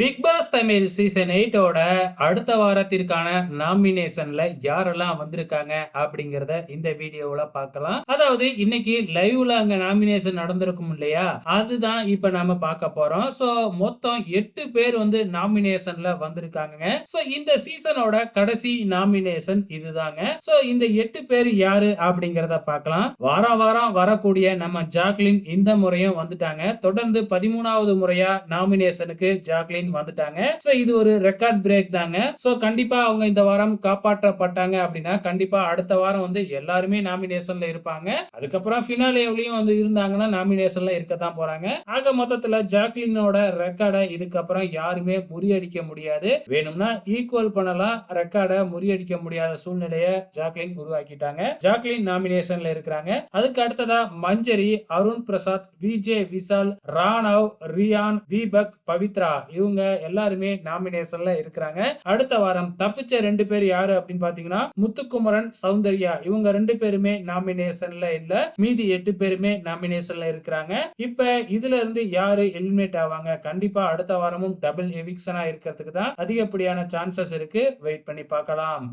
Big pass Tamil season 8 ஓட அடுத்த வாரத்திற்கான நாமினேஷன்ல யாரெல்லாம் வந்திருக்காங்க அப்படிங்கறத இந்த வீடியோல பார்க்கலாம். அதாவது இன்னைக்கு லைவ்ல அங்க நாமினேஷன் நடந்திருக்கும் இல்லையா, அதுதான் இப்ப நாம பார்க்க போறோம். சோ மொத்தம் 8 பேர் வந்து நாமினேஷன்ல வந்திருக்காங்க. சோ இந்த சீசனோட கடைசி நாமினேஷன் இதுதாங்க. சோ இந்த 8 பேர் யாரு அப்படிங்கறத பார்க்கலாம். வாரம் வாரம் வரக்கூடிய நம்ம ஜாக்லின் இந்த முறையும் வந்துட்டாங்க. தொடர்ந்து 13வது முறையா நாமினேஷனுக்கு ஜாக்லின் வந்துட்டாங்க. சோ இது ஒரு ரெக்கார்ட் பிரேக் தாங்க. சோ கண்டிப்பா அவங்க இந்த வாரம் காப்பாற்றப்பட்டாங்க அப்படின்னா கண்டிப்பா அடுத்த வாரம் வந்து எல்லாருமே நாமினேஷன்ல இருப்பாங்க. அதுக்கப்புறம் ஃபினாலேலயும் வந்து இருந்தாங்கன்னா நாமினேஷன்ல இருக்கத்தான் போறாங்க. ஆக மொத்தத்துல ஜாக்லினோட ரெக்கார்டை இதுக்கப்புறம் யாருமே முறியடிக்க முடியாது. வேணும்னா ஈக்குவல் பண்ணலாம், ரெக்கார்டை முறியடிக்க முடியாத சூழ்நிலையை ஜாக்லின் உருவாக்கிட்டாங்க. ஜாக்லின் நாமினேஷன்ல இருக்கிறாங்க. அதுக்கு அடுத்ததா மஞ்சரி, அருண் பிரசாத், விஜய், விஷால், ராணவ், ரியான், தீபக், பவித்ரா இவங்க எல்லாருமே நாமினேஷன்ல இருக்கிறாங்க. அடுத்த வாரம் தப்பிச்ச 2 பேர் யாரு அப்படின்னு பாத்தீங்கன்னா முத்துக்குமரன், சௌந்தர்யா இவங்க 2 பேருமே நாமினேஷன்ல இல்ல. மீதி 8 பேருமே நாமினேஷன்ல இருக்கிறாங்க. இப்ப இதுல இருந்து யாரு எலிமினேட் ஆவாங்க? கண்டிப்பா அடுத்த வாரமும் டபுள் எவிக்ஷனா இருக்கிறதுக்கு தான் அதிகப்படியான சான்சஸ் இருக்கு. வெயிட் பண்ணி பார்க்கலாம்.